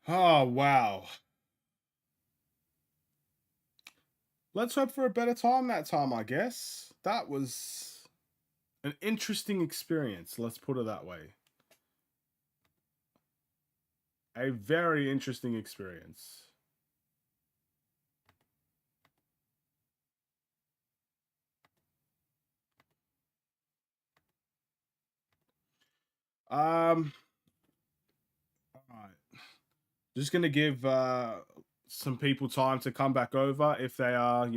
Oh, wow. Let's hope for a better time that time, I guess. That was an interesting experience, let's put it that way. A very interesting experience. Um, all right. Just gonna give some people time to come back over if they are,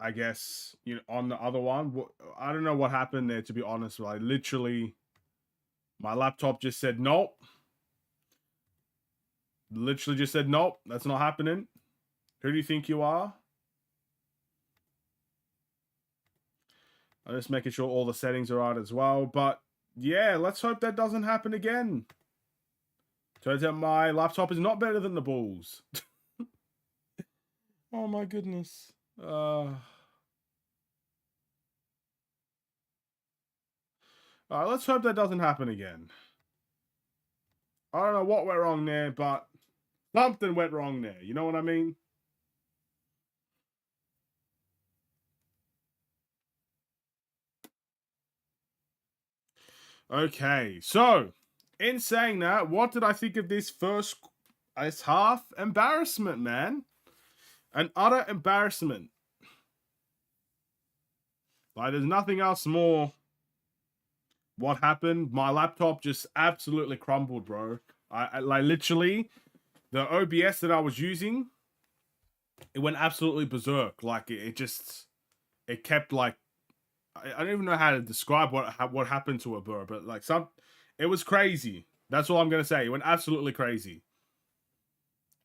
I guess on the other one. I don't know what happened there, to be honest. Like literally, my laptop just said nope. Literally just said nope. That's not happening. Who do you think you are? I'm just making sure all the settings are right as well. But yeah, let's hope that doesn't happen again. Turns out my laptop is not better than the Bulls. Oh my goodness. All right, let's hope that doesn't happen again. I don't know what went wrong there, but something went wrong there. You know what I mean? Okay, so in saying that, what did I think of this half? Embarrassment, man. An utter embarrassment. Like, there's nothing else more. What happened? My laptop just absolutely crumbled, bro. I like literally the OBS that I was using, it went absolutely berserk. Like it kept like I don't even know how to describe what happened to it, bro. But like it was crazy. That's all I'm gonna say. It went absolutely crazy.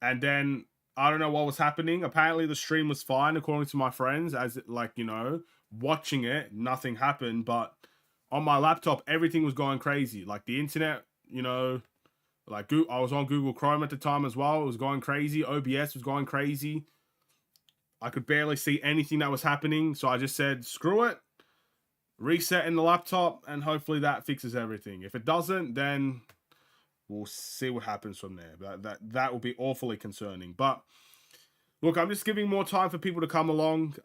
And then I don't know what was happening. Apparently the stream was fine according to my friends, as it, like watching it, nothing happened. But on my laptop, everything was going crazy. Like the internet, like I was on Google Chrome at the time as well. It was going crazy. OBS was going crazy. I could barely see anything that was happening. So I just said, screw it. Reset in the laptop, and hopefully that fixes everything. If it doesn't, then we'll see what happens from there. That will be awfully concerning. But look, I'm just giving more time for people to come along.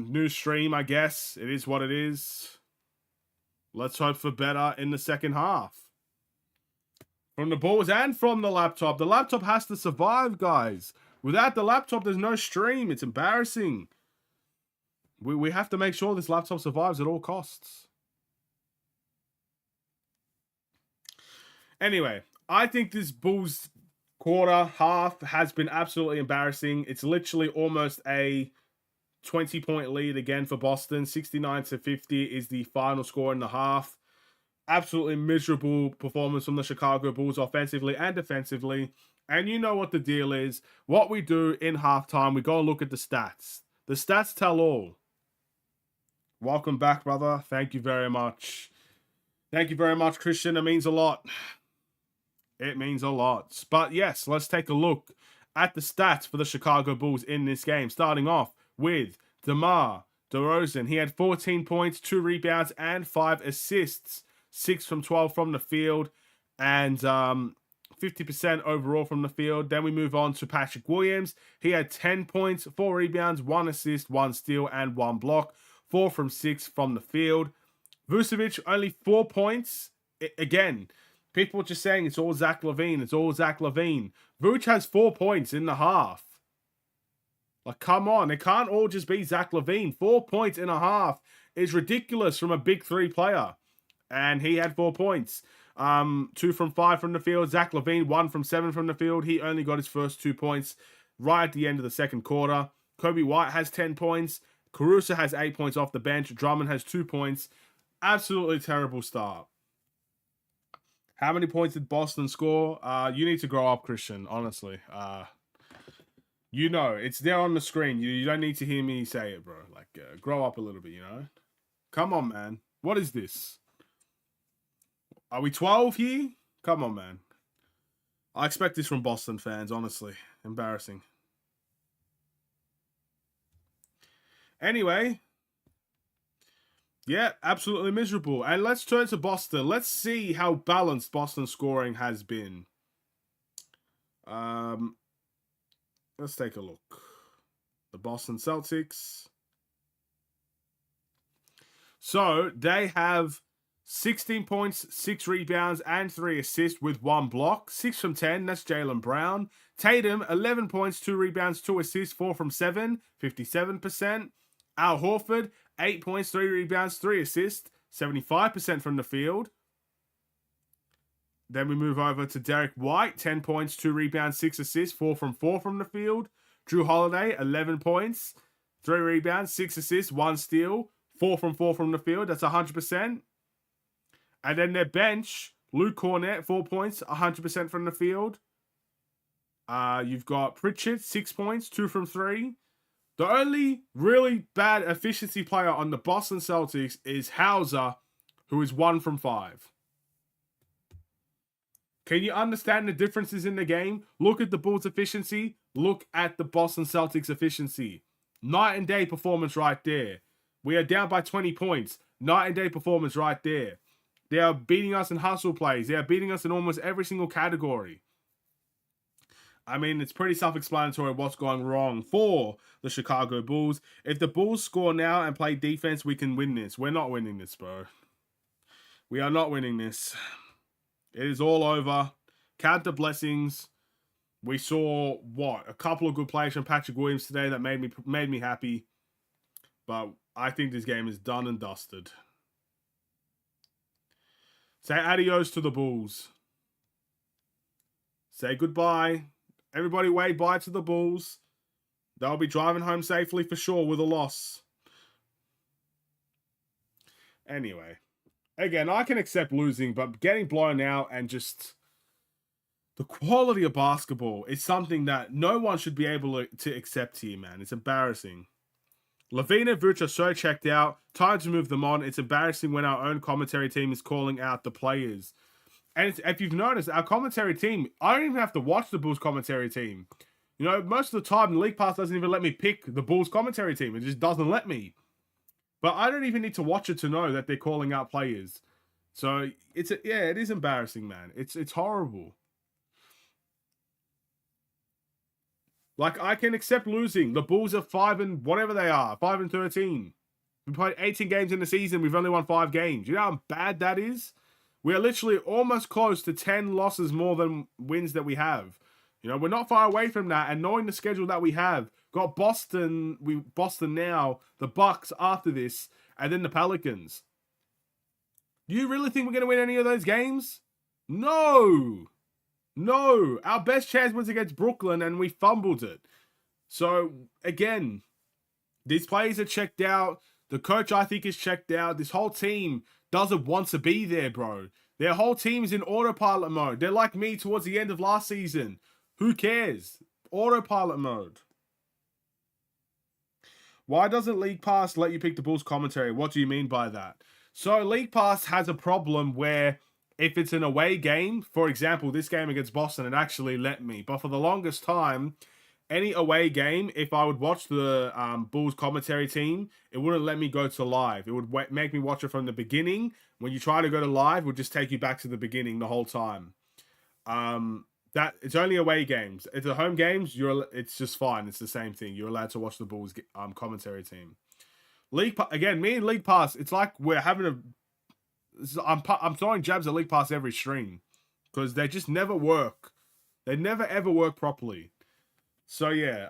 New stream, I guess. It is what it is. Let's hope for better in the second half. From the Bulls and from the laptop. The laptop has to survive, guys. Without the laptop, there's no stream. It's embarrassing. We have to make sure this laptop survives at all costs. Anyway, I think this Bulls half has been absolutely embarrassing. It's literally almost a 20-point lead again for Boston. 69-50 is the final score in the half. Absolutely miserable performance from the Chicago Bulls offensively and defensively. And you know what the deal is. What we do in halftime, we go and look at the stats. The stats tell all. Welcome back, brother. Thank you very much. Thank you very much, Christian. It means a lot. It means a lot. But yes, let's take a look at the stats for the Chicago Bulls in this game. Starting off with DeMar DeRozan. He had 14 points, 2 rebounds, and 5 assists. 6 from 12 from the field, and 50% overall from the field. Then we move on to Patrick Williams. He had 10 points, 4 rebounds, 1 assist, 1 steal, and 1 block. 4 from 6 from the field. Vucevic, only 4 points. Again, people just saying it's all Zach LaVine. It's all Zach LaVine. Vuce has 4 points in the half. Like, come on. It can't all just be Zach LaVine. 4 points in a half is ridiculous from a big 3 player. And he had 4 points. 2 from 5 from the field. Zach LaVine, 1 from 7 from the field. He only got his first 2 points right at the end of the second quarter. Kobe White has 10 points. Caruso has 8 points off the bench. Drummond has 2 points. Absolutely terrible start. How many points did Boston score? You need to grow up, Christian, honestly. It's there on the screen. You don't need to hear me say it, bro. Like, grow up a little bit, Come on, man. What is this? Are we 12 here? Come on, man. I expect this from Boston fans, honestly. Embarrassing. Anyway. Yeah, absolutely miserable. And let's turn to Boston. Let's see how balanced Boston's scoring has been. Let's take a look. The Boston Celtics. So they have 16 points, 6 rebounds, and 3 assists with 1 block. 6 from 10, that's Jaylen Brown. Tatum, 11 points, 2 rebounds, 2 assists, 4 from 7, 57%. Al Horford, 8 points, 3 rebounds, 3 assists, 75% from the field. Then we move over to Derek White, 10 points, 2 rebounds, 6 assists, 4 from the field. Drew Holiday, 11 points, 3 rebounds, 6 assists, 1 steal, 4 from the field. That's 100%. And then their bench, Luke Cornett, 4 points, 100% from the field. You've got Pritchard, 6 points, 2 from 3. The only really bad efficiency player on the Boston Celtics is Hauser, who is 1 from 5. Can you understand the differences in the game? Look at the Bulls' efficiency. Look at the Boston Celtics' efficiency. Night and day performance right there. We are down by 20 points. Night and day performance right there. They are beating us in hustle plays. They are beating us in almost every single category. I mean, it's pretty self-explanatory what's going wrong for the Chicago Bulls. If the Bulls score now and play defense, we can win this. We're not winning this, bro. We are not winning this. It is all over. Count the blessings. We saw, a couple of good plays from Patrick Williams today that made me happy. But I think this game is done and dusted. Say adios to the Bulls. Say goodbye. Everybody wave bye to the Bulls. They'll be driving home safely for sure with a loss. Anyway. Again, I can accept losing, but getting blown out and just... the quality of basketball is something that no one should be able to accept here, man. It's embarrassing. Levine and Vooch are so checked out. Time to move them on. It's embarrassing when our own commentary team is calling out the players. And if you've noticed, our commentary team, I don't even have to watch the Bulls commentary team. You know, most of the time, the League Pass doesn't even let me pick the Bulls commentary team. It just doesn't let me. But I don't even need to watch it to know that they're calling out players. So, it is embarrassing, man. It's horrible. Like, I can accept losing. The Bulls are 5 and whatever they are, 5 and 13. We played 18 games in the season. We've only won 5 games. You know how bad that is? We are literally almost close to 10 losses more than wins that we have. You know, we're not far away from that. And knowing the schedule that we have, got Boston now, the Bucks after this, and then the Pelicans. Do you really think we're going to win any of those games? No. No. Our best chance was against Brooklyn, and we fumbled it. So, again, these players are checked out. The coach, I think, is checked out. This whole team doesn't want to be there, bro. Their whole team's in autopilot mode. They're like me towards the end of last season. Who cares? Autopilot mode. Why doesn't League Pass let you pick the Bulls commentary? What do you mean by that? So League Pass has a problem where if it's an away game, for example, this game against Boston, it actually let me. But for the longest time, any away game, if I would watch the Bulls commentary team, it wouldn't let me go to live. It would make me watch it from the beginning. When you try to go to live, it would just take you back to the beginning the whole time. That it's only away games. If the home games, it's just fine. It's the same thing. You're allowed to watch the Bulls commentary team. Again, me and League Pass, it's like we're having I'm throwing jabs at League Pass every stream because they just never work. They never ever work properly. So yeah,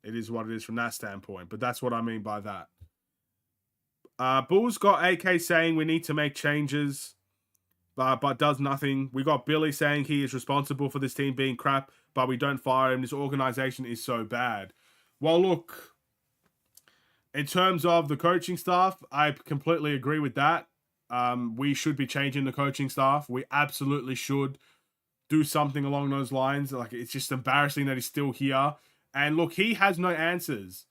it is what it is from that standpoint. But that's what I mean by that. Bulls got AK saying we need to make changes, but does nothing. We got Billy saying he is responsible for this team being crap, but we don't fire him. This organization is so bad. Well, look, in terms of the coaching staff, I completely agree with that. We should be changing the coaching staff. We absolutely should do something along those lines. Like, it's just embarrassing that he's still here. And look, he has no answers.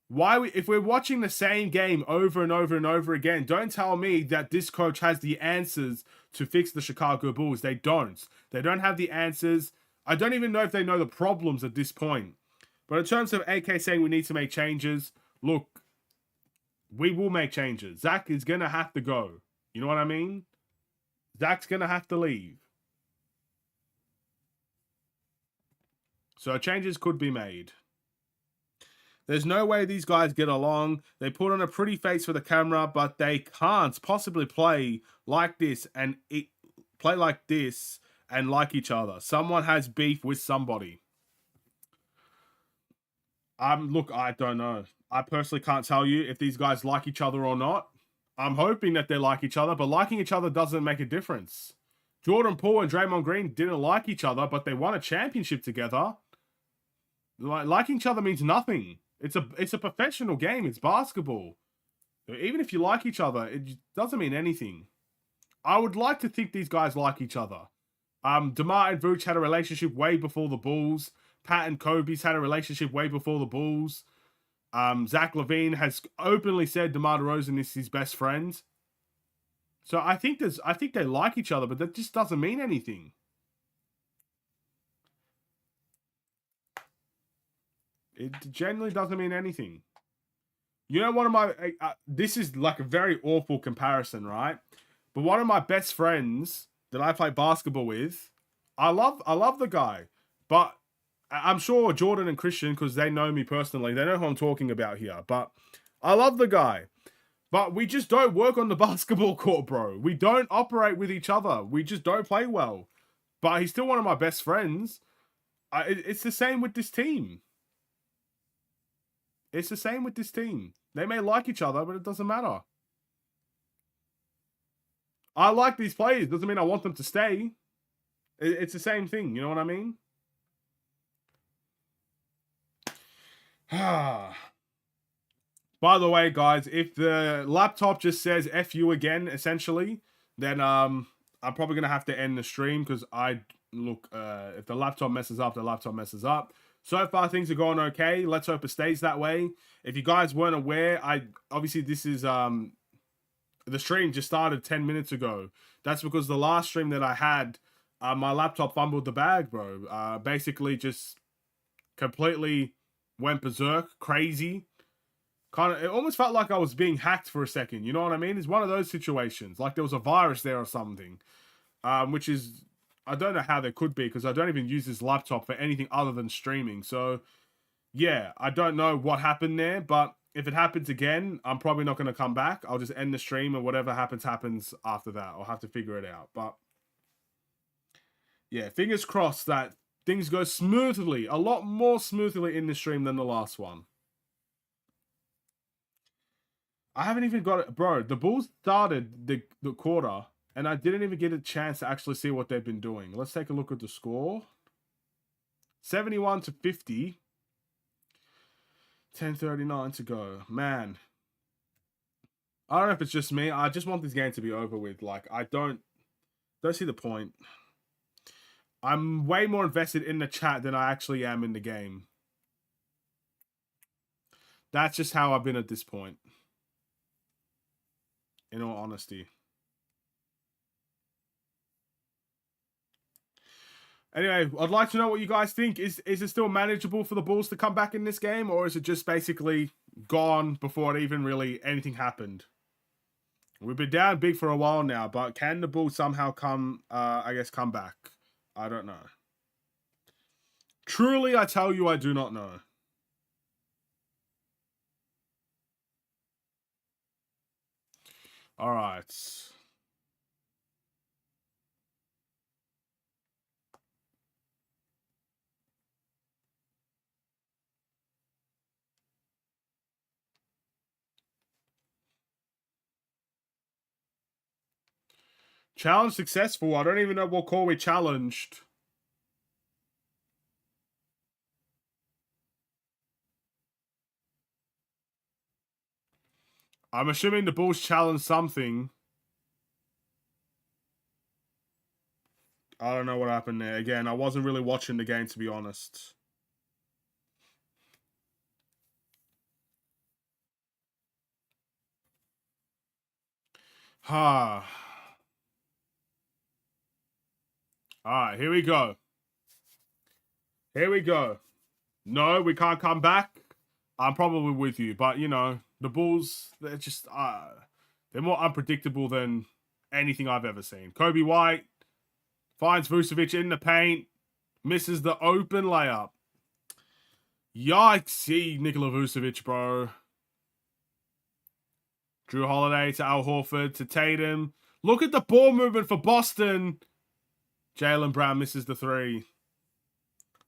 If we're watching the same game over and over and over again, don't tell me that this coach has the answers to fix the Chicago Bulls. They don't. They don't have the answers. I don't even know if they know the problems at this point. But in terms of AK saying we need to make changes, look, we will make changes. Zach is going to have to go. You know what I mean? Zach's going to have to leave. So changes could be made. There's no way these guys get along. They put on a pretty face for the camera, but they can't possibly play like this and play like this and like each other. Someone has beef with somebody. Look, I don't know. I personally can't tell you if these guys like each other or not. I'm hoping that they like each other, but liking each other doesn't make a difference. Jordan Poole and Draymond Green didn't like each other, but they won a championship together. Liking each other means nothing. It's a professional game. It's basketball. Even if you like each other, it doesn't mean anything. I would like to think these guys like each other. DeMar and Vooch had a relationship way before the Bulls. Pat and Kobe's had a relationship way before the Bulls. Zach LaVine has openly said DeMar DeRozan is his best friend. So I think they like each other, but that just doesn't mean anything. It generally doesn't mean anything. You know, one of my this is like a very awful comparison, right? But one of my best friends that I play basketball with, I love the guy, but I'm sure Jordan and Christian, because they know me personally, they know who I'm talking about here. But I love the guy, but we just don't work on the basketball court, bro. We don't operate with each other. We just don't play well. But he's still one of my best friends. It's the same with this team. It's the same with this team. They may like each other, but it doesn't matter. I like these players. Doesn't mean I want them to stay. It's the same thing. You know what I mean? By the way, guys, if the laptop just says F you again, essentially, then I'm probably going to have to end the stream because if the laptop messes up, the laptop messes up. So far, things are going okay. Let's hope it stays that way. If you guys weren't aware, obviously this is the stream just started 10 minutes ago. That's because the last stream that I had, my laptop fumbled the bag, bro. Basically just completely went berserk, crazy. It almost felt like I was being hacked for a second. You know what I mean? It's one of those situations. Like there was a virus there or something. Which is, I don't know how there could be because I don't even use this laptop for anything other than streaming. So, yeah, I don't know what happened there. But if it happens again, I'm probably not going to come back. I'll just end the stream and whatever happens after that. I'll have to figure it out. But, yeah, fingers crossed that things go smoothly. A lot more smoothly in the stream than the last one. I haven't even got it. Bro, the Bulls started the quarter, and I didn't even get a chance to actually see what they've been doing. Let's take a look at the score. 71-50. 10:39 to go. Man. I don't know if it's just me. I just want this game to be over with. Like, I don't see the point. I'm way more invested in the chat than I actually am in the game. That's just how I've been at this point. In all honesty. Anyway, I'd like to know what you guys think. Is it still manageable for the Bulls to come back in this game, or is it just basically gone before it even really anything happened? We've been down big for a while now, but can the Bulls somehow come back? I don't know. Truly, I tell you, I do not know. All right. Challenge successful. I don't even know what call we challenged. I'm assuming the Bulls challenged something. I don't know what happened there. Again, I wasn't really watching the game, to be honest. Alright, here we go. Here we go. No, we can't come back. I'm probably with you. But, you know, the Bulls, they're just, they're more unpredictable than anything I've ever seen. Kobe White finds Vucevic in the paint, misses the open layup. Yikes, see Nikola Vucevic, bro. Drew Holiday to Al Horford to Tatum. Look at the ball movement for Boston. Jaylen Brown misses the three.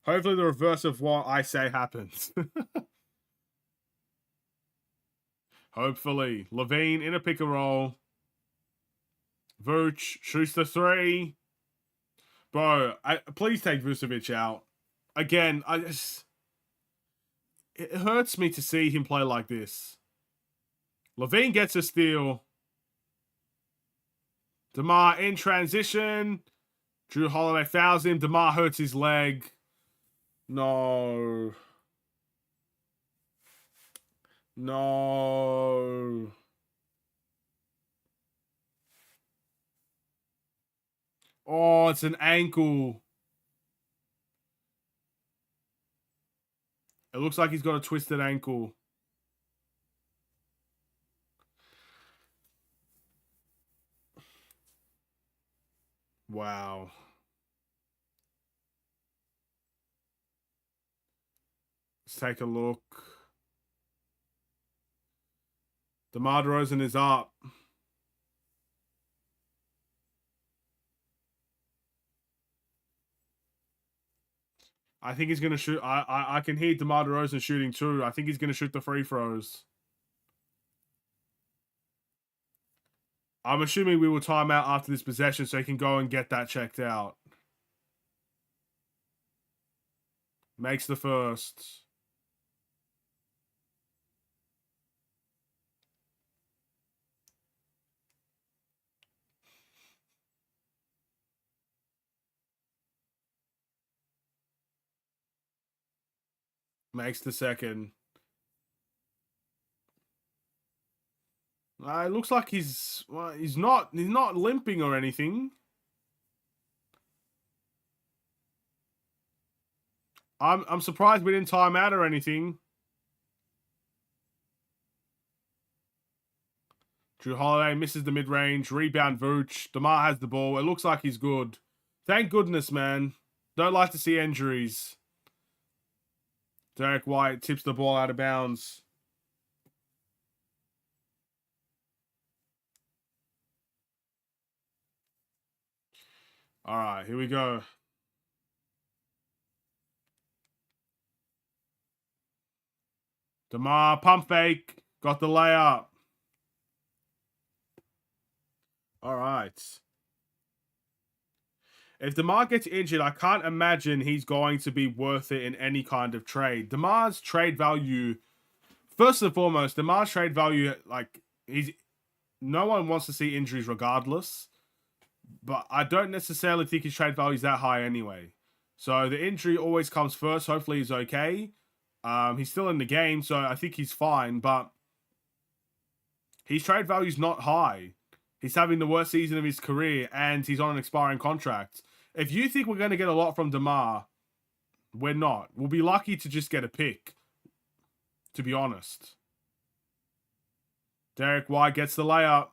Hopefully the reverse of what I say happens. Hopefully. Levine in a pick and roll. Vooch shoots the three. Bro, please take Vucevic out. Again, it hurts me to see him play like this. Levine gets a steal. DeMar in transition. Drew Holiday fouls him. DeMar hurts his leg. No. No. Oh, it's an ankle. It looks like he's got a twisted ankle. Wow. Let's take a look. DeMar DeRozan is up. I think he's going to shoot. I can hear DeMar DeRozan shooting too. I think he's going to shoot the free throws. I'm assuming we will time out after this possession so he can go and get that checked out. Makes the first. Makes the second. It looks like he's not limping or anything. I'm surprised we didn't time out or anything. Drew Holiday misses the mid-range. Rebound Vooch. DeMar has the ball. It looks like he's good. Thank goodness, man. Don't like to see injuries. Derek White tips the ball out of bounds. All right, here we go. DeMar, pump fake. Got the layup. All right. If DeMar gets injured, I can't imagine he's going to be worth it in any kind of trade. DeMar's trade value, first and foremost, DeMar's trade value, like, no one wants to see injuries regardless. But I don't necessarily think his trade value is that high anyway. So the injury always comes first. Hopefully he's okay. He's still in the game, so I think he's fine. But his trade value is not high. He's having the worst season of his career, and he's on an expiring contract. If you think we're going to get a lot from DeMar, we're not. We'll be lucky to just get a pick, to be honest. Derek White gets the layup.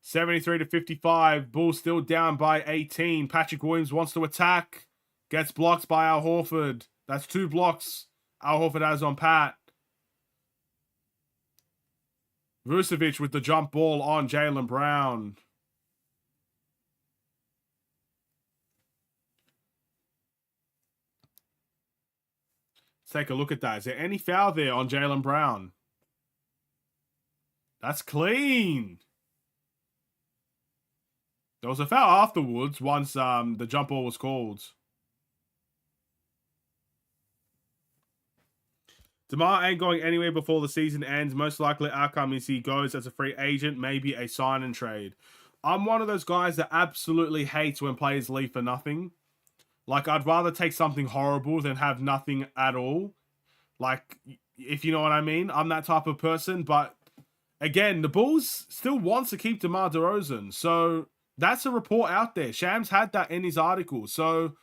73-55. Bulls still down by 18. Patrick Williams wants to attack. Gets blocked by Al Horford. That's 2 blocks Al Horford has on Pat. Vucevic with the jump ball on Jaylen Brown. Let's take a look at that. Is there any foul there on Jaylen Brown? That's clean. There was a foul afterwards once the jump ball was called. DeMar ain't going anywhere before the season ends. Most likely outcome is he goes as a free agent, maybe a sign and trade. I'm one of those guys that absolutely hates when players leave for nothing. Like, I'd rather take something horrible than have nothing at all. Like, if you know what I mean. I'm that type of person. But, again, the Bulls still wants to keep DeMar DeRozan. So, that's a report out there. Shams had that in his article. So,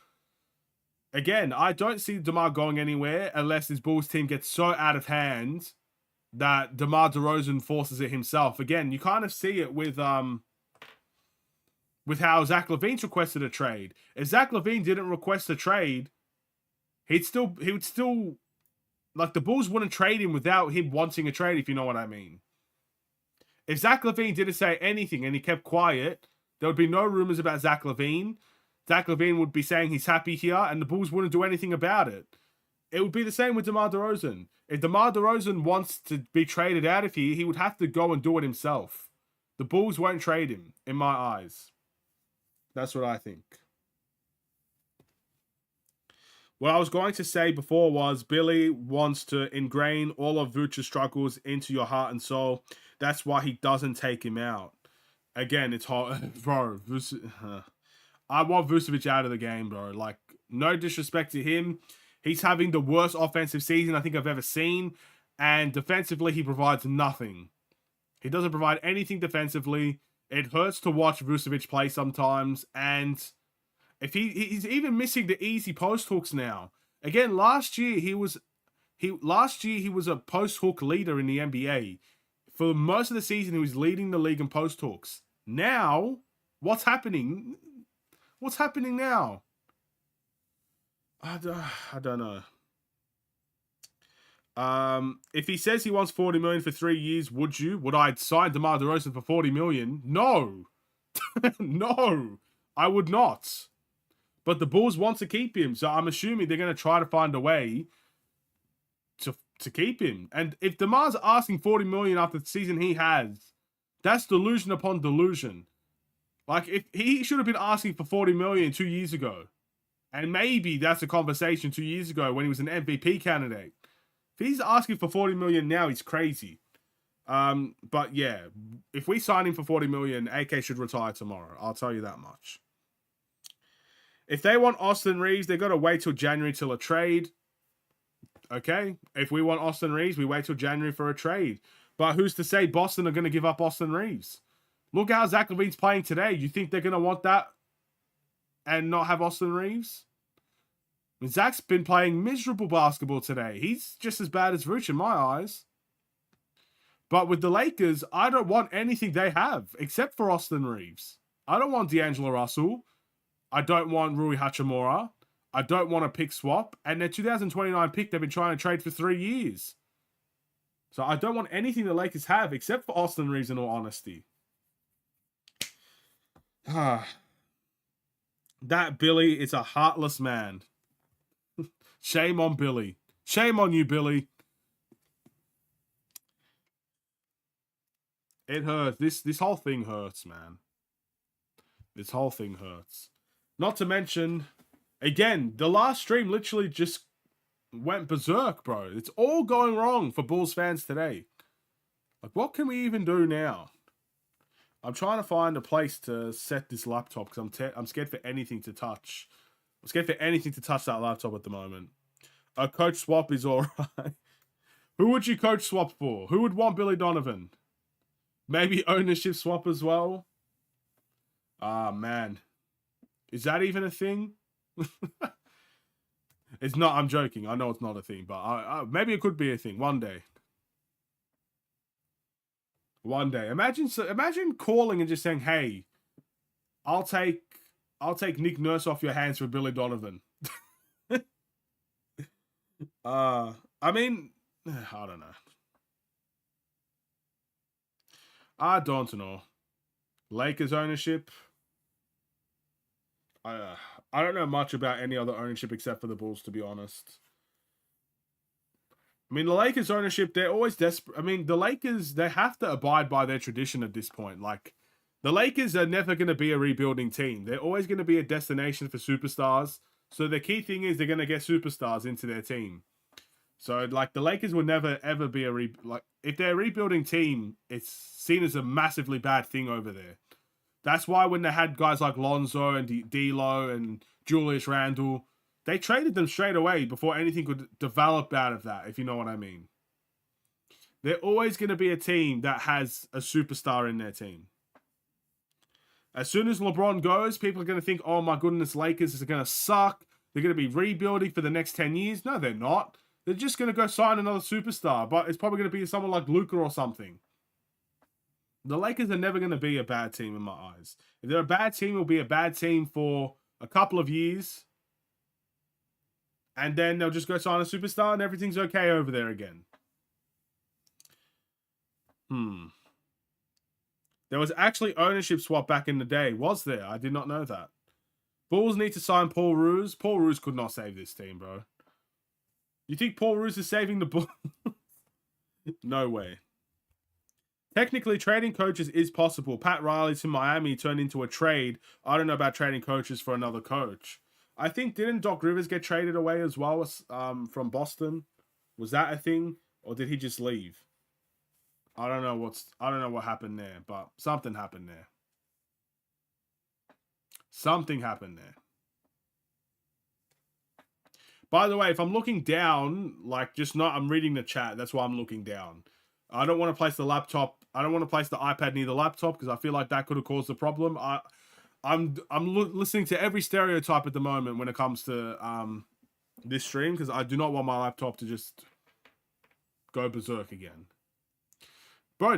again, I don't see DeMar going anywhere unless this Bulls team gets so out of hand that DeMar DeRozan forces it himself. Again, you kind of see it with how Zach LaVine's requested a trade. If Zach LaVine didn't request a trade, he would still like the Bulls wouldn't trade him without him wanting a trade, if you know what I mean. If Zach LaVine didn't say anything and he kept quiet, there would be no rumors about Zach LaVine. Zach LaVine would be saying he's happy here, and the Bulls wouldn't do anything about it. It would be the same with DeMar DeRozan. If DeMar DeRozan wants to be traded out of here, he would have to go and do it himself. The Bulls won't trade him, in my eyes. That's what I think. What I was going to say before was Billy wants to ingrain all of Vucevic's struggles into your heart and soul. That's why he doesn't take him out. Again, it's hard. Bro, I want Vucevic out of the game, bro. Like, no disrespect to him. He's having the worst offensive season I think I've ever seen. And defensively, he provides nothing. He doesn't provide anything defensively. It hurts to watch Vucevic play sometimes. And if he's even missing the easy post hooks now. Again, last year he was a post hook leader in the NBA. For most of the season, he was leading the league in post hooks. Now, what's happening? What's happening now? I don't know. If he says he wants $40 million for 3 years, would you? Would I sign DeMar DeRozan for $40 million? No. No, I would not. But the Bulls want to keep him, so I'm assuming they're going to try to find a way to keep him. And if DeMar's asking $40 million after the season he has, that's delusion upon delusion. Like, if he should have been asking for $40 million 2 years ago. And maybe that's a conversation 2 years ago when he was an MVP candidate. If he's asking for $40 million now, he's crazy. But yeah, if we sign him for $40 million, AK should retire tomorrow. I'll tell you that much. If they want Austin Reeves, they've got to wait till January till a trade. Okay? If we want Austin Reeves, we wait till January for a trade. But who's to say Boston are going to give up Austin Reeves? Look how Zach LaVine's playing today. You think they're going to want that and not have Austin Reeves? I mean, Zach's been playing miserable basketball today. He's just as bad as Vuce in my eyes. But with the Lakers, I don't want anything they have except for Austin Reeves. I don't want D'Angelo Russell. I don't want Rui Hachimura. I don't want a pick swap. And their 2029 pick, they've been trying to trade for 3 years. So I don't want anything the Lakers have except for Austin Reeves, in all honesty. That Billy is a heartless man. Shame on Billy. Shame on you, Billy. It hurts. This whole thing hurts, man. This whole thing hurts. Not to mention, again, the last stream literally just went berserk, bro. It's all going wrong for Bulls fans today. Like, what can we even do now? I'm trying to find a place to set this laptop because I'm scared for anything to touch. I'm scared for anything to touch that laptop at the moment. A coach swap is all right. Who would you coach swap for? Who would want Billy Donovan? Maybe ownership swap as well? Ah, man. Is that even a thing? It's not. I'm joking. I know it's not a thing, but maybe it could be a thing one day. One day. Imagine calling and just saying, "Hey, I'll take Nick Nurse off your hands for Billy Donovan." I mean, I don't know. I don't know. Lakers ownership. I don't know much about any other ownership except for the Bulls, to be honest. I mean, the Lakers ownership, they're always desperate. I mean, the Lakers, they have to abide by their tradition at this point. Like, the Lakers are never going to be a rebuilding team. They're always going to be a destination for superstars. So the key thing is they're going to get superstars into their team. So, like, the Lakers will never, ever be if they're a rebuilding team, it's seen as a massively bad thing over there. That's why when they had guys like Lonzo and D'Lo and Julius Randle, they traded them straight away before anything could develop out of that, if you know what I mean. They're always going to be a team that has a superstar in their team. As soon as LeBron goes, people are going to think, oh my goodness, Lakers is going to suck. They're going to be rebuilding for the next 10 years. No, they're not. They're just going to go sign another superstar, but it's probably going to be someone like Luka or something. The Lakers are never going to be a bad team in my eyes. If they're a bad team, it'll be a bad team for a couple of years. And then they'll just go sign a superstar and everything's okay over there again. There was actually ownership swap back in the day. Was there? I did not know that. Bulls need to sign Paul Roos. Paul Roos could not save this team, bro. You think Paul Roos is saving the Bulls? No way. Technically, trading coaches is possible. Pat Riley to Miami turned into a trade. I don't know about trading coaches for another coach. I think, didn't Doc Rivers get traded away as well from Boston? Was that a thing? Or did he just leave? I don't know what happened there, but something happened there. Something happened there. By the way, if I'm looking down, like I'm reading the chat. That's why I'm looking down. I don't want to place the laptop. I don't want to place the iPad near the laptop because I feel like that could have caused a problem. I'm listening to every stereotype at the moment when it comes to this stream because I do not want my laptop to just go berserk again. Bro,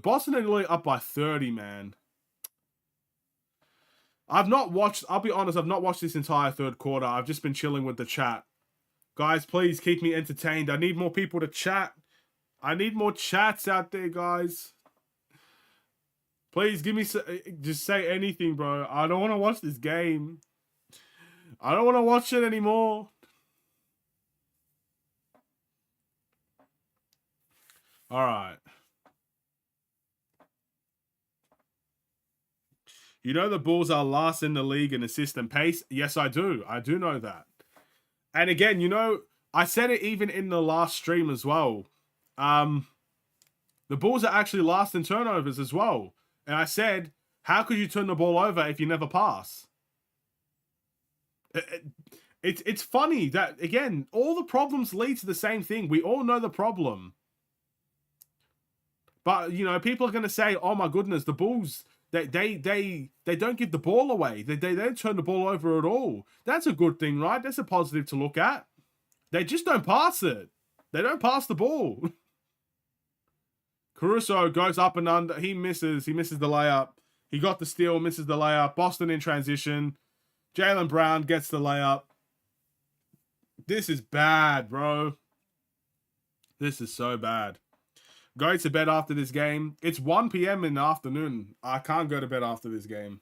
Boston are nearly up by 30, man. I'll be honest, I've not watched this entire third quarter. I've just been chilling with the chat. Guys, please keep me entertained. I need more people to chat. I need more chats out there, guys. Please give me just say anything, bro. I don't want to watch this game. I don't want to watch it anymore. All right. You know the Bulls are last in the league in assist and pace? Yes, I do. I do know that. And again, you know, I said it even in the last stream as well. The Bulls are actually last in turnovers as well. And I said, how could you turn the ball over if you never pass? It's funny that, again, all the problems lead to the same thing. We all know the problem. But, you know, people are going to say, oh my goodness, the Bulls... They don't give the ball away. They don't turn the ball over at all. That's a good thing, right? That's a positive to look at. They just don't pass it. They don't pass the ball. Caruso goes up and under. He misses. He misses the layup. He got the steal, misses the layup. Boston in transition. Jaylen Brown gets the layup. This is bad, bro. This is so bad. Go to bed after this game. It's 1 p.m. in the afternoon. I can't go to bed after this game.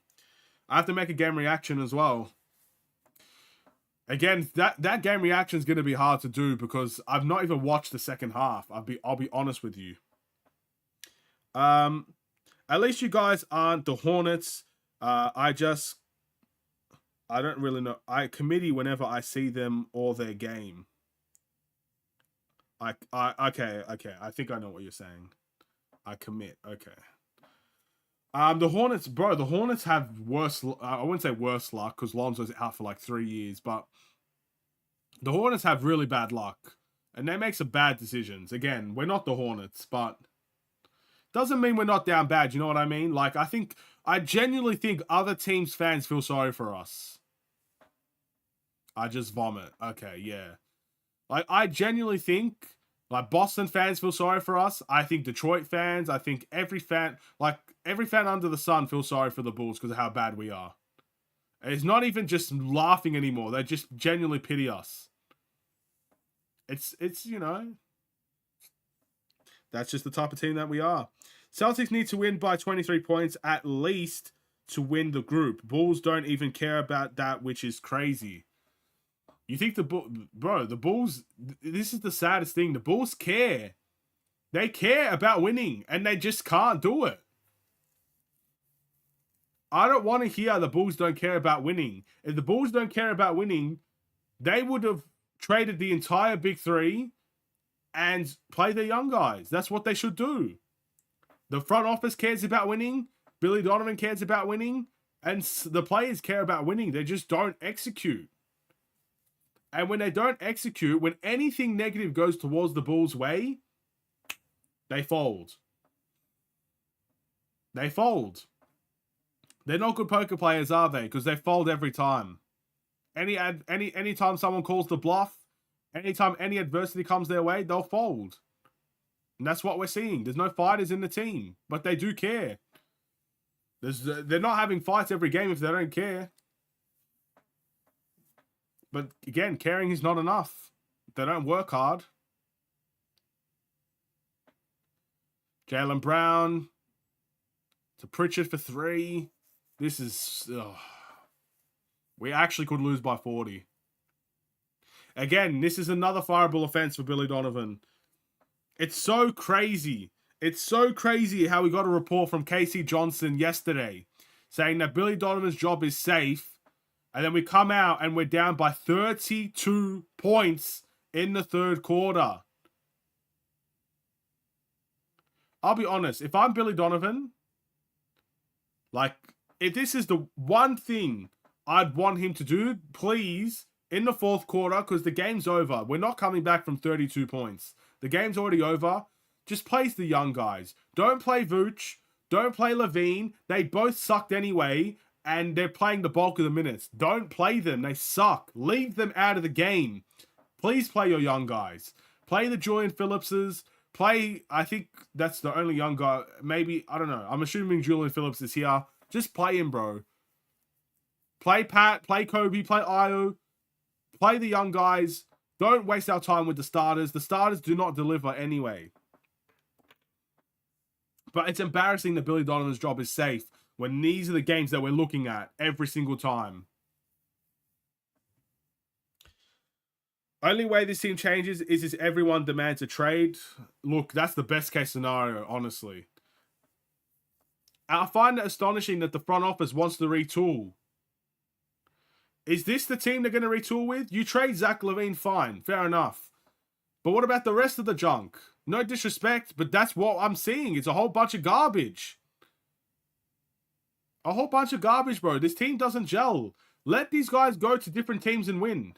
I have to make a game reaction as well. Again, that game reaction is going to be hard to do because I've not even watched the second half. I'll be honest with you. At least you guys aren't the Hornets. I don't really know. I committee whenever I see them or their game. Okay. I think I know what you're saying. I commit. Okay. The Hornets, bro. The Hornets have worse. I wouldn't say worse luck because Lonzo's out for like 3 years, but the Hornets have really bad luck, and they make some bad decisions. Again, we're not the Hornets, but doesn't mean we're not down bad. You know what I mean? Like, I genuinely think other teams' fans feel sorry for us. I just vomit. Okay, yeah. Like, I genuinely think, like, Boston fans feel sorry for us. I think Detroit fans, I think every fan under the sun feels sorry for the Bulls because of how bad we are. It's not even just laughing anymore. They just genuinely pity us. It's you know, that's just the type of team that we are. Celtics need to win by 23 points at least to win the group. Bulls don't even care about that, which is crazy. You think the Bulls, this is the saddest thing. The Bulls care. They care about winning, and they just can't do it. I don't want to hear the Bulls don't care about winning. If the Bulls don't care about winning, they would have traded the entire Big Three and play their young guys. That's what they should do. The front office cares about winning. Billy Donovan cares about winning. And the players care about winning. They just don't execute. And when they don't execute, when anything negative goes towards the Bulls' way, they fold. They fold. They're not good poker players, are they? Because they fold every time. Anytime someone calls the bluff, anytime any adversity comes their way, they'll fold. And that's what we're seeing. There's no fighters in the team, but they do care. They're not having fights every game if they don't care. But again, caring is not enough. They don't work hard. Jaylen Brown to Pritchard for 3. This is... we actually could lose by 40. Again, this is another fireable offense for Billy Donovan. It's so crazy. It's so crazy how we got a report from Casey Johnson yesterday saying that Billy Donovan's job is safe. And then we come out and we're down by 32 points in the third quarter. I'll be honest. If I'm Billy Donovan, like, if this is the one thing I'd want him to do, please, in the fourth quarter, because the game's over. We're not coming back from 32 points. The game's already over. Just plays the young guys. Don't play Vooch. Don't play Levine. They both sucked anyway, and they're playing the bulk of the minutes. Don't play them. They suck. Leave them out of the game. Please play your young guys. Play the Julian Phillipses. Play, I think that's the only young guy. Maybe, I don't know. I'm assuming Julian Phillips is here. Just play him, bro. Play Pat. Play Kobe. Play Io. Play the young guys. Don't waste our time with the starters. The starters do not deliver anyway. But it's embarrassing that Billy Donovan's job is safe when these are the games that we're looking at every single time. Only way this team changes is if everyone demands a trade. Look, that's the best case scenario, honestly. I find it astonishing that the front office wants to retool. Is this the team they're going to retool with? You trade Zach LaVine, fine, fair enough. But what about the rest of the junk? No disrespect, but that's what I'm seeing. It's a whole bunch of garbage. A whole bunch of garbage, bro. This team doesn't gel. Let these guys go to different teams and win.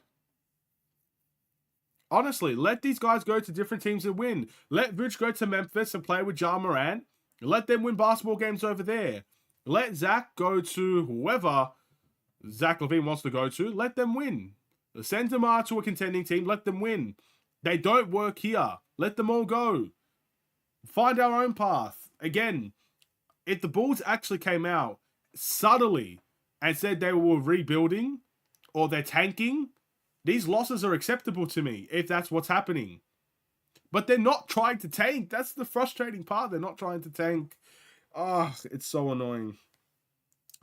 Honestly, let these guys go to different teams and win. Let Vooch go to Memphis and play with Ja Morant. Let them win basketball games over there. Let Zach go to whoever Zach LaVine wants to go to. Let them win. Send DeMar to a contending team. Let them win. They don't work here. Let them all go. Find our own path. Again, if the Bulls actually came out subtly and said they were rebuilding or they're tanking, these losses are acceptable to me if that's what's happening. But they're not trying to tank. That's the frustrating part. They're not trying to tank. Oh, it's so annoying.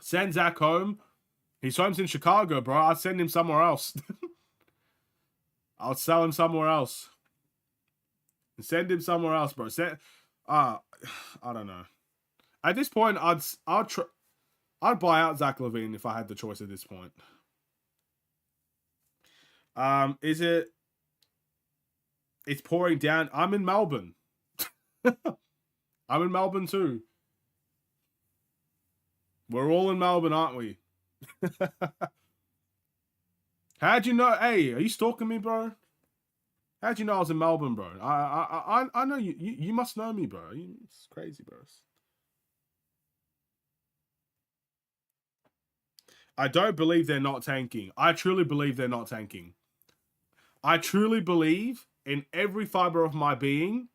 Send Zach home. His home's in Chicago, bro. I'd send him somewhere else. I'll sell him somewhere else. Send him somewhere else, bro. I don't know. At this point, I'd buy out Zach LaVine if I had the choice at this point. It's pouring down. I'm in Melbourne. I'm in Melbourne too. We're all in Melbourne, aren't we? How'd you know? Hey, are you stalking me, bro? How'd you know I was in Melbourne, bro? I know you. You must know me, bro. It's crazy, bro. I don't believe they're not tanking. I truly believe they're not tanking. I truly believe in every fiber of my being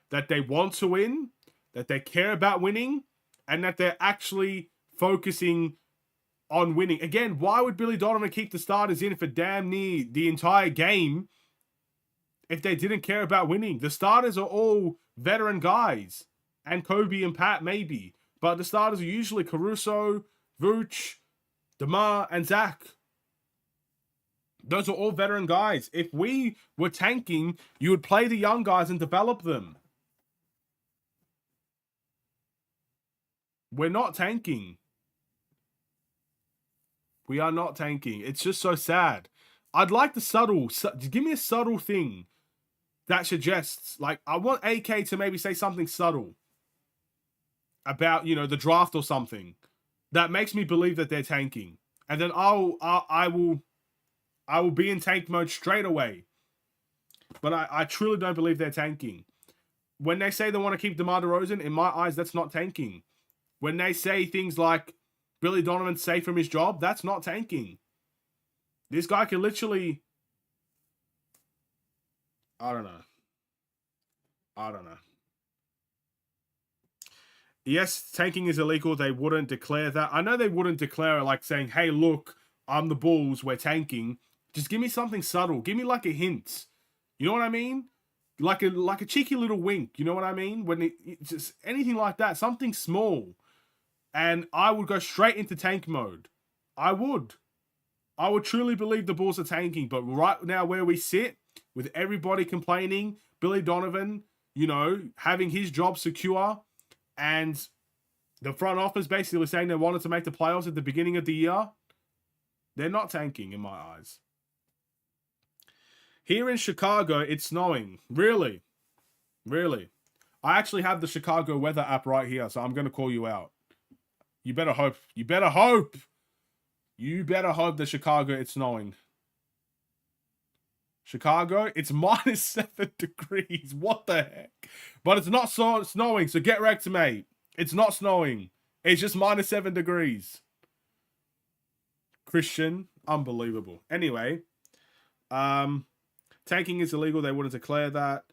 that they want to win, that they care about winning, and that they're actually focusing on winning. Again, why would Billy Donovan keep the starters in for damn near the entire game if they didn't care about winning? The starters are all veteran guys, and Kobe and Pat maybe, but the starters are usually Caruso, Vooch, DeMar, and Zach. Those are all veteran guys. If we were tanking, you would play the young guys and develop them. We're not tanking. We are not tanking. It's just so sad. I'd like the give me a subtle thing that suggests, like, I want AK to maybe say something subtle about, the draft or something that makes me believe that they're tanking. And then I will be in tank mode straight away. But I truly don't believe they're tanking. When they say they want to keep DeMar DeRozan, in my eyes, that's not tanking. When they say things like Billy Donovan's safe from his job, that's not tanking. This guy can literally... I don't know. Yes, tanking is illegal. They wouldn't declare that. I know they wouldn't declare it like saying, hey, look, I'm the Bulls, we're tanking. Just give me something subtle. Give me like a hint. You know what I mean? Like a cheeky little wink. You know what I mean? When it just anything like that, something small. And I would go straight into tank mode. I would truly believe the Bulls are tanking. But right now where we sit, with everybody complaining, Billy Donovan, you know, having his job secure, and the front office basically saying they wanted to make the playoffs at the beginning of the year, they're not tanking in my eyes. Here in Chicago, it's snowing. Really? Really? I actually have the Chicago weather app right here, so I'm going to call you out. You better hope. You better hope. You better hope that Chicago, it's snowing. Chicago, it's minus 7 degrees. What the heck? But it's not snowing, so get wrecked, mate. It's not snowing. It's just minus 7 degrees. Christian, unbelievable. Anyway, tanking is illegal. They wouldn't declare that.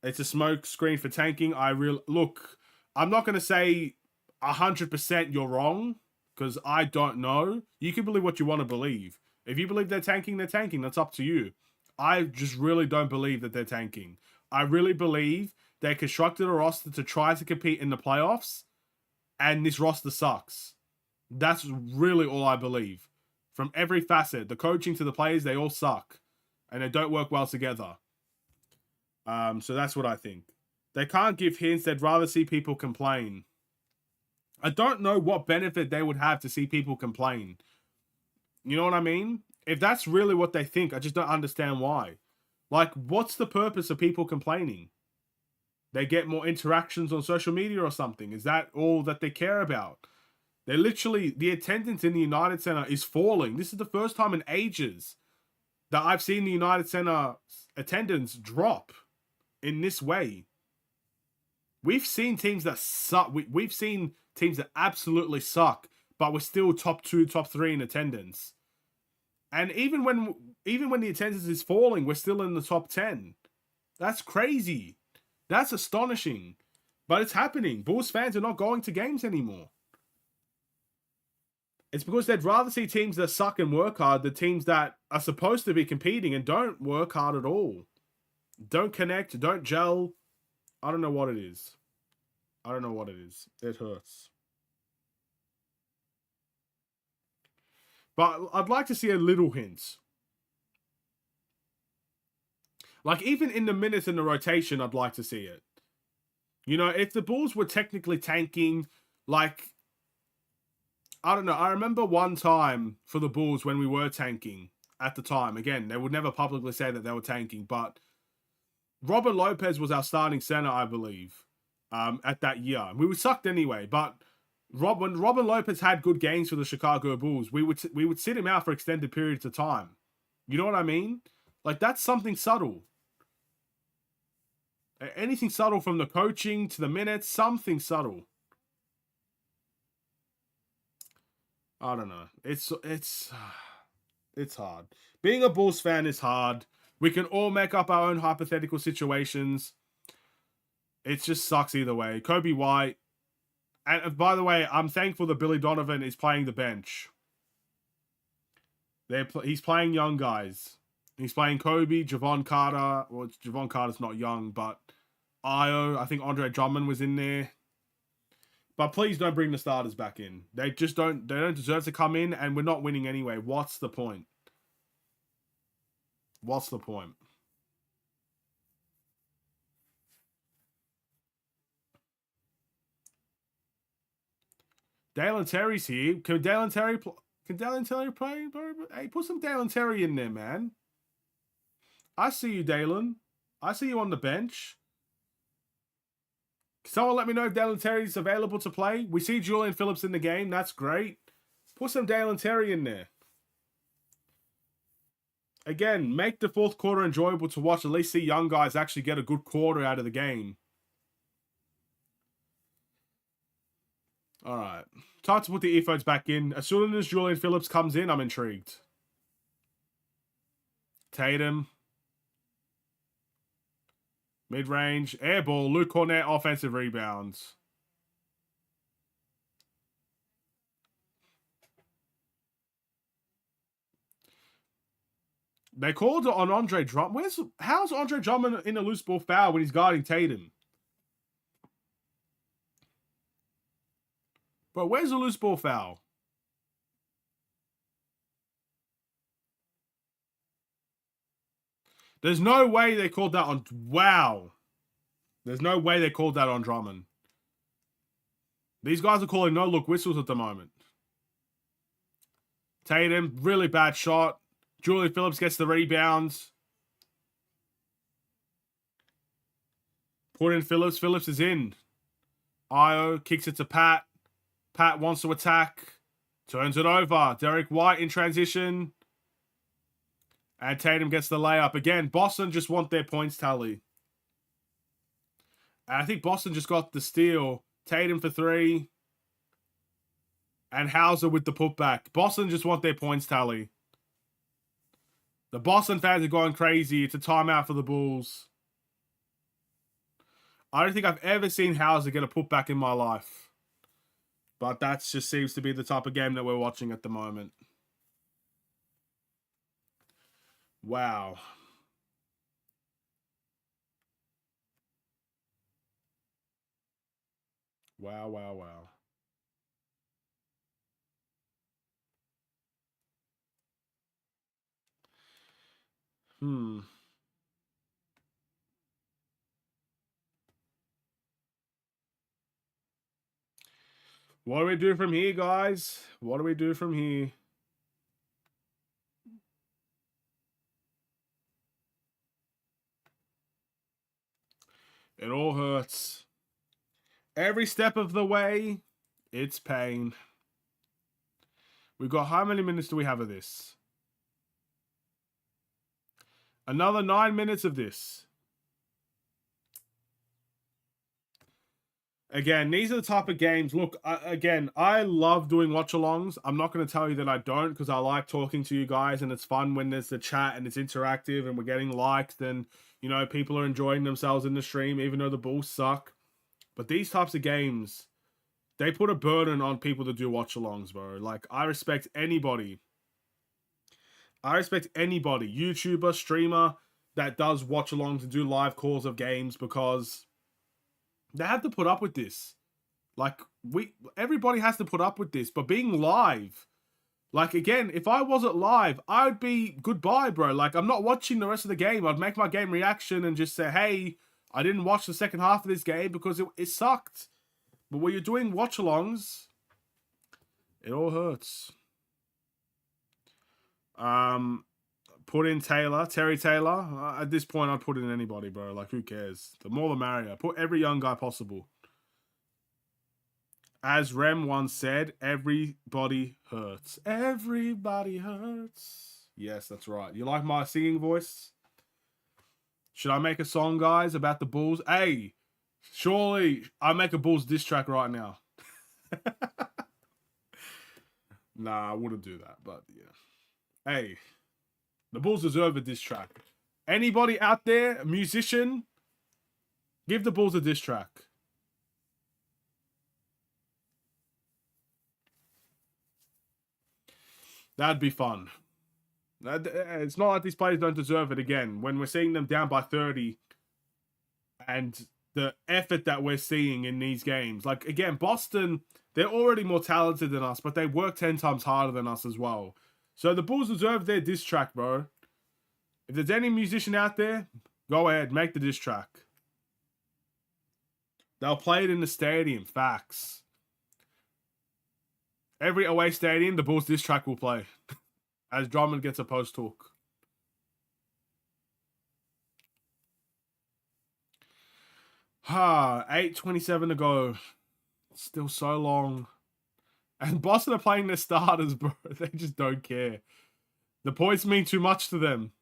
It's a smoke screen for tanking. Look, I'm not going to say 100% you're wrong, because I don't know. You can believe what you want to believe. If you believe they're tanking, they're tanking. That's up to you. I just really don't believe that they're tanking. I really believe they constructed a roster to try to compete in the playoffs, and this roster sucks. That's really all I believe. From every facet, the coaching to the players, they all suck. And they don't work well together. So that's what I think. They can't give hints. They'd rather see people complain. I don't know what benefit they would have to see people complain. You know what I mean? If that's really what they think, I just don't understand why. Like, what's the purpose of people complaining? They get more interactions on social media or something. Is that all that they care about? They literally, the attendance in the United Center is falling. This is the first time in ages that I've seen the United Center attendance drop in this way. We've seen teams that suck. We've seen teams that absolutely suck, but we're still top 2, top 3 in attendance. And even when the attendance is falling, we're still in the top 10. That's crazy. That's astonishing. But it's happening. Bulls fans are not going to games anymore. It's because they'd rather see teams that suck and work hard than teams that are supposed to be competing and don't work hard at all. Don't connect, don't gel. I don't know what it is. It hurts. But I'd like to see a little hint. Like, even in the minutes in the rotation, I'd like to see it. You know, if the Bulls were technically tanking, like, I don't know. I remember one time for the Bulls when we were tanking at the time. Again, they would never publicly say that they were tanking, but Robin Lopez was our starting center, I believe, at that year. We sucked anyway, but when Robin Lopez had good games for the Chicago Bulls, we would sit him out for extended periods of time. You know what I mean? Like, that's something subtle. Anything subtle, from the coaching to the minutes, something subtle. I don't know. It's hard. Being a Bulls fan is hard. We can all make up our own hypothetical situations. It just sucks either way. Kobe White. And by the way, I'm thankful that Billy Donovan is playing the bench. He's playing young guys. He's playing Kobe, Javon Carter. Well, Javon Carter's not young, but Io. I think Andre Drummond was in there. But please don't bring the starters back in. They don't deserve to come in, and we're not winning anyway. What's the point? What's the point? Dalen Terry's here. Can Dalen Terry play? Hey, put some Dalen Terry in there, man. I see you, Dalen. I see you on the bench. Can someone let me know if Dalen Terry's available to play? We see Julian Phillips in the game. That's great. Put some Dalen Terry in there. Again, make the fourth quarter enjoyable to watch. At least see young guys actually get a good quarter out of the game. All right. Time to put the earphones back in. As soon as Julian Phillips comes in, I'm intrigued. Tatum. Mid-range. Air ball. Luke Cornett, offensive rebounds. They called it on Andre Drummond. How's Andre Drummond in a loose ball foul when he's guarding Tatum? Bro, where's the loose ball foul? There's no way they called that on... Wow. There's no way they called that on Drummond. These guys are calling no-look whistles at the moment. Tatum, really bad shot. Julian Phillips gets the rebounds. Put in Phillips. Phillips is in. Io kicks it to Pat. Pat wants to attack. Turns it over. Derek White in transition. And Tatum gets the layup. Again, Boston just want their points tally. And I think Boston just got the steal. Tatum for 3. And Hauser with the putback. Boston just want their points tally. The Boston fans are going crazy. It's a timeout for the Bulls. I don't think I've ever seen Hauser get a putback in my life. But that just seems to be the type of game that we're watching at the moment. Wow. Wow, wow, wow. What do we do from here, guys? What do we do from here? It all hurts. Every step of the way, it's pain. We've got how many minutes do we have of this? Another 9 minutes of this. Again, these are the type of games. Look, again, I love doing watch-alongs. I'm not going to tell you that I don't, because I like talking to you guys, and it's fun when there's the chat and it's interactive and we're getting liked and, you know, people are enjoying themselves in the stream, even though the Bulls suck. But these types of games, they put a burden on people to do watch-alongs, bro. Like, I respect anybody. YouTuber, streamer, that does watch-alongs and do live calls of games, because they have to put up with this. Like, everybody has to put up with this. But being live, like, again, if I wasn't live, I would be goodbye, bro. Like, I'm not watching the rest of the game. I'd make my game reaction and just say, hey, I didn't watch the second half of this game because it sucked. But when you're doing watch-alongs, it all hurts. Put in Terry Taylor. At this point, I'd put in anybody, bro. Like, who cares? The more the merrier. Put every young guy possible. As Rem once said, everybody hurts. Everybody hurts. Yes, that's right. You like my singing voice? Should I make a song, guys, about the Bulls? Hey, surely I make a Bulls diss track right now. Nah, I wouldn't do that, but yeah. Hey, the Bulls deserve a diss track. Anybody out there, a musician, give the Bulls a diss track. That'd be fun. It's not like these players don't deserve it again. When we're seeing them down by 30 and the effort that we're seeing in these games. Like, again, Boston, they're already more talented than us, but they work 10 times harder than us as well. So the Bulls deserve their diss track, bro. If there's any musician out there, go ahead, make the diss track. They'll play it in the stadium, facts. Every away stadium, the Bulls diss track will play. As Drummond gets a post hook. Ha, 8:27 to go. Still so long. And Boston are playing their starters, bro. They just don't care. The points mean too much to them.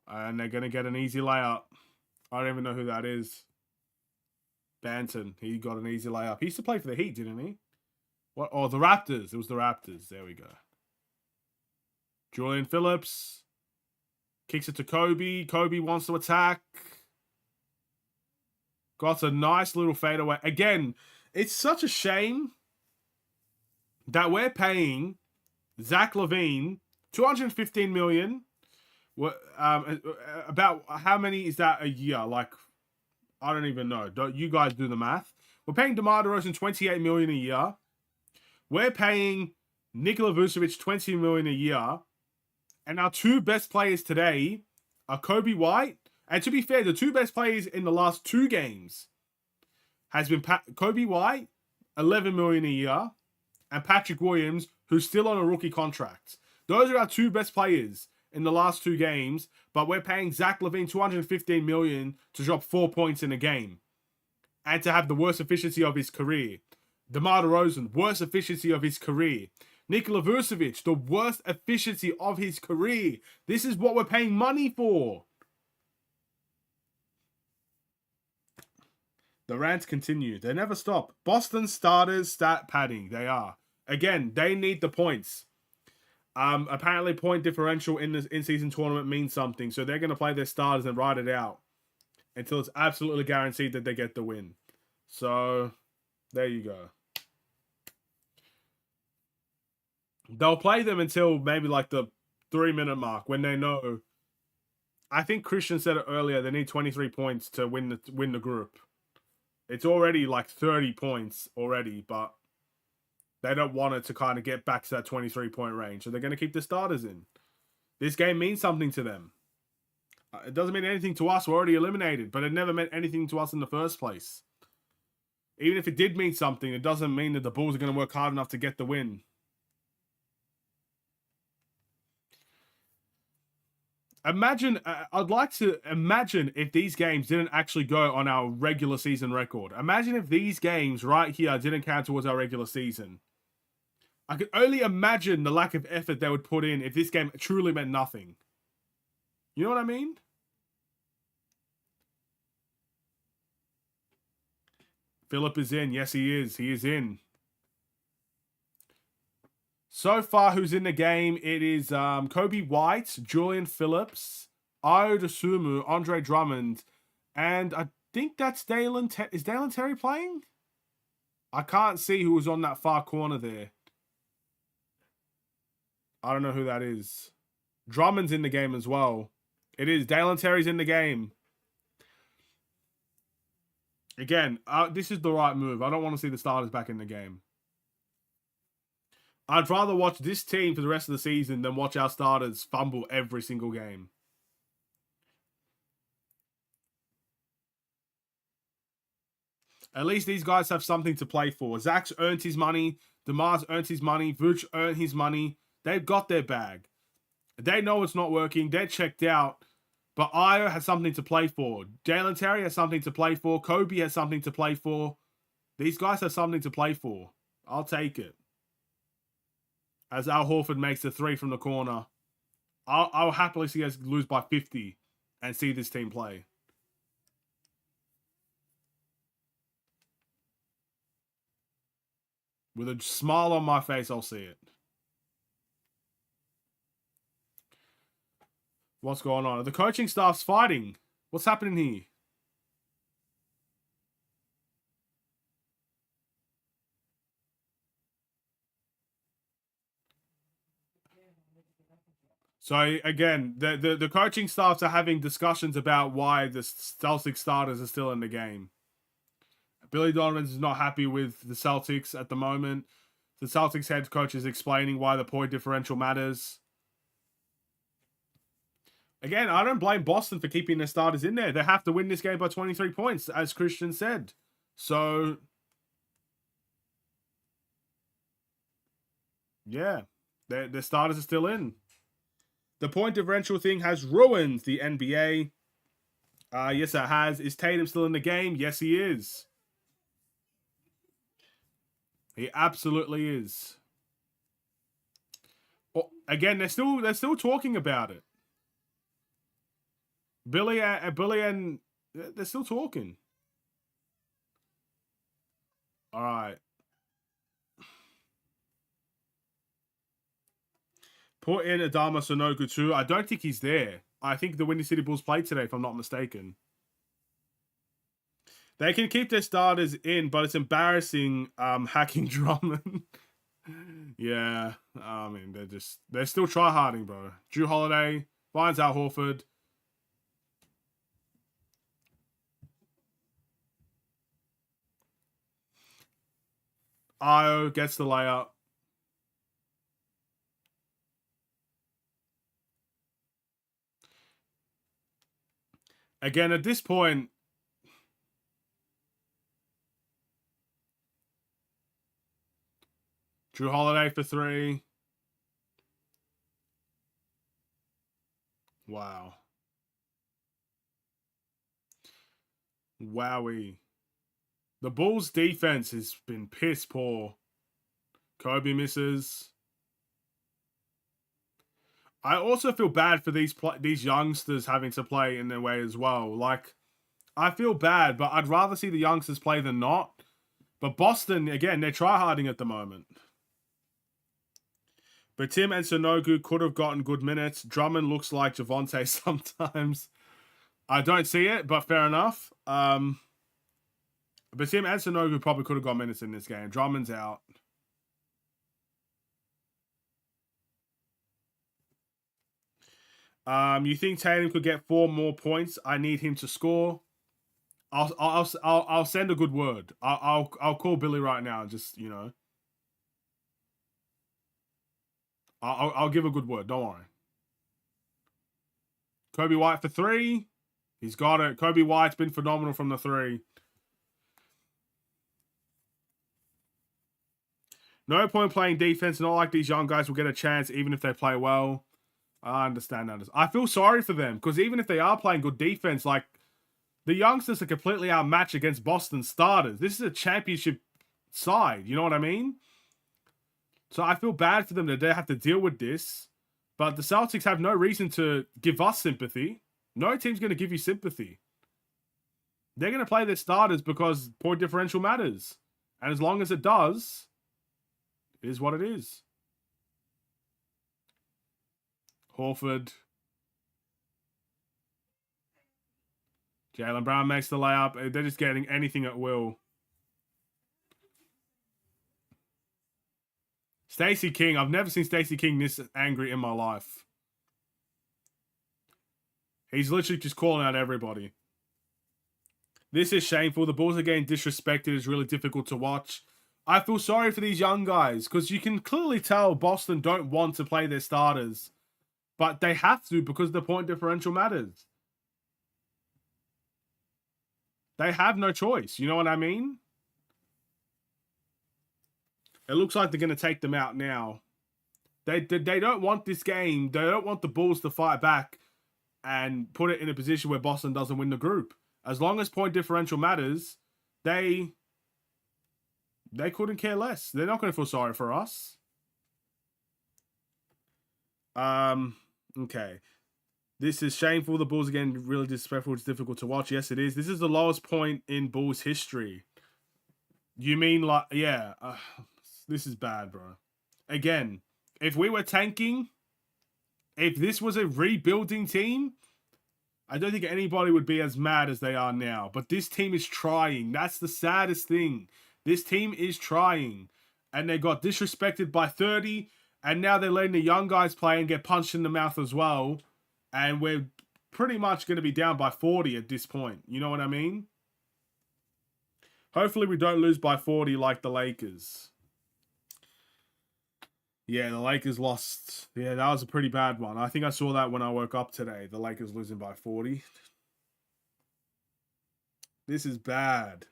And they're going to get an easy layup. I don't even know who that is. Banton. He got an easy layup. He used to play for the Heat, didn't he? What? Oh, the Raptors. It was the Raptors. There we go. Julian Phillips kicks it to Kobe. Kobe wants to attack. Got a nice little fadeaway. Again, it's such a shame that we're paying Zach LaVine $215 million. About how many is that a year? Like, I don't even know. Don't you guys do the math? We're paying DeMar DeRozan $28 million a year. We're paying Nikola Vucevic $20 million a year. And our two best players today are Kobe White. And to be fair, the two best players in the last two games has been Kobe White, $11 million a year, and Patrick Williams, who's still on a rookie contract. Those are our two best players in the last two games, but we're paying Zach LaVine $215 million to drop 4 points in a game and to have the worst efficiency of his career. DeMar DeRozan, worst efficiency of his career. Nikola Vucevic, the worst efficiency of his career. This is what we're paying money for. The rants continue. They never stop. Boston starters stat padding. They are. Again, they need the points. Apparently point differential in the in-season tournament means something, so they're going to play their starters and ride it out until it's absolutely guaranteed that they get the win. So, there you go. They'll play them until maybe like the 3-minute mark when they know. I think Christian said it earlier. They need 23 points to win the group. It's already like 30 points already, but they don't want it to kind of get back to that 23-point range. So they're going to keep the starters in. This game means something to them. It doesn't mean anything to us. We're already eliminated, but it never meant anything to us in the first place. Even if it did mean something, it doesn't mean that the Bulls are going to work hard enough to get the win. I'd like to imagine if these games didn't actually go on our regular season record. Imagine if these games right here didn't count towards our regular season. I could only imagine the lack of effort they would put in if this game truly meant nothing. You know what I mean? Phillip is in. Yes, he is. He is in. So far, who's in the game? It is Kobe White, Julian Phillips, Ayo Dosunmu, Andre Drummond, and I think that's Dalen. Is Dalen Terry playing? I can't see who was on that far corner there. I don't know who that is. Drummond's in the game as well. It is. Dalen Terry's in the game. Again, this is the right move. I don't want to see the starters back in the game. I'd rather watch this team for the rest of the season than watch our starters fumble every single game. At least these guys have something to play for. Zach's earned his money. DeMar's earned his money. Vooch earned his money. They've got their bag. They know it's not working. They're checked out. But Ayo has something to play for. Jalen Terry has something to play for. Kobe has something to play for. These guys have something to play for. I'll take it. As Al Horford makes the three from the corner. I'll happily see us lose by 50 and see this team play. With a smile on my face, I'll see it. What's going on? The coaching staff's fighting. What's happening here? So again, the coaching staffs are having discussions about why the Celtics starters are still in the game. Billy Donovan's not happy with the Celtics at the moment. The Celtics head coach is explaining why the point differential matters. Again, I don't blame Boston for keeping their starters in there. They have to win this game by 23 points, as Christian said. So, yeah, their starters are still in. The point differential thing has ruined the NBA. Yes, it has. Is Tatum still in the game? Yes, he is. He absolutely is. Oh, again, they're still talking about it. Billy and they're still talking. All right. Put in Adama Sonoku too. I don't think he's there. I think the Windy City Bulls played today, if I'm not mistaken. They can keep their starters in, but it's embarrassing hacking Drummond. Yeah, I mean, they're still try-harding, bro. Drew Holiday finds Al Horford. Io gets the layup. Again, at this point, Drew Holiday for 3. Wow. Wowie. The Bulls' defense has been piss poor. Kobe misses. I also feel bad for these youngsters having to play in their way as well. Like, I feel bad, but I'd rather see the youngsters play than not. But Boston, again, they're try-harding at the moment. But Tim and Sonogu could have gotten good minutes. Drummond looks like Javonte sometimes. I don't see it, but fair enough. But Tim and Sonogu probably could have got minutes in this game. Drummond's out. You think Tatum could get 4 more points? I need him to score. I'll send a good word. I'll call Billy right now and just, you know. I'll give a good word. Don't worry. Kobe White for 3. He's got it. Kobe White's been phenomenal from the 3. No point playing defense. Not like these young guys will get a chance even if they play well. I understand that. I feel sorry for them because even if they are playing good defense, like the youngsters are completely outmatched against Boston starters. This is a championship side. You know what I mean? So I feel bad for them that they have to deal with this. But the Celtics have no reason to give us sympathy. No team's going to give you sympathy. They're going to play their starters because point differential matters. And as long as it does, it is what it is. Horford. Jaylen Brown makes the layup. They're just getting anything at will. Stacey King. I've never seen Stacey King this angry in my life. He's literally just calling out everybody. This is shameful. The Bulls are getting disrespected. It's really difficult to watch. I feel sorry for these young guys because you can clearly tell Boston don't want to play their starters. But they have to because the point differential matters. They have no choice. You know what I mean? It looks like they're going to take them out now. They don't want this game. They don't want the Bulls to fight back and put it in a position where Boston doesn't win the group. As long as point differential matters, they couldn't care less. They're not going to feel sorry for us. Okay. This is shameful. The Bulls again really disrespectful. It's difficult to watch. Yes, it is. This is the lowest point in Bulls history. You mean like, yeah. This is bad, bro. Again, if we were tanking, if this was a rebuilding team, I don't think anybody would be as mad as they are now. But this team is trying. That's the saddest thing. This team is trying. And they got disrespected by 30. And now they're letting the young guys play and get punched in the mouth as well. And we're pretty much going to be down by 40 at this point. You know what I mean? Hopefully we don't lose by 40 like the Lakers. Yeah, the Lakers lost. Yeah, that was a pretty bad one. I think I saw that when I woke up today. The Lakers losing by 40. This is bad.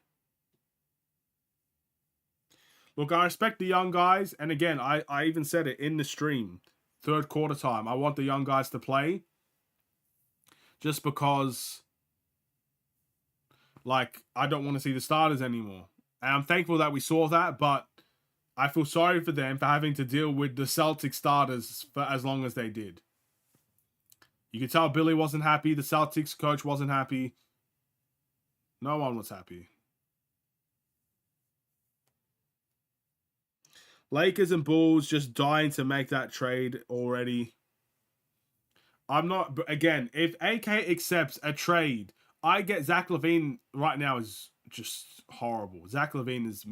Look, I respect the young guys. And again, I even said it in the stream. Third quarter time. I want the young guys to play. Just because, like, I don't want to see the starters anymore. And I'm thankful that we saw that, but I feel sorry for them for having to deal with the Celtics starters for as long as they did. You could tell Billy wasn't happy. The Celtics coach wasn't happy. No one was happy. Lakers and Bulls just dying to make that trade already. I'm not, but again, if AK accepts a trade, I get Zach LaVine right now is just horrible. Zach LaVine is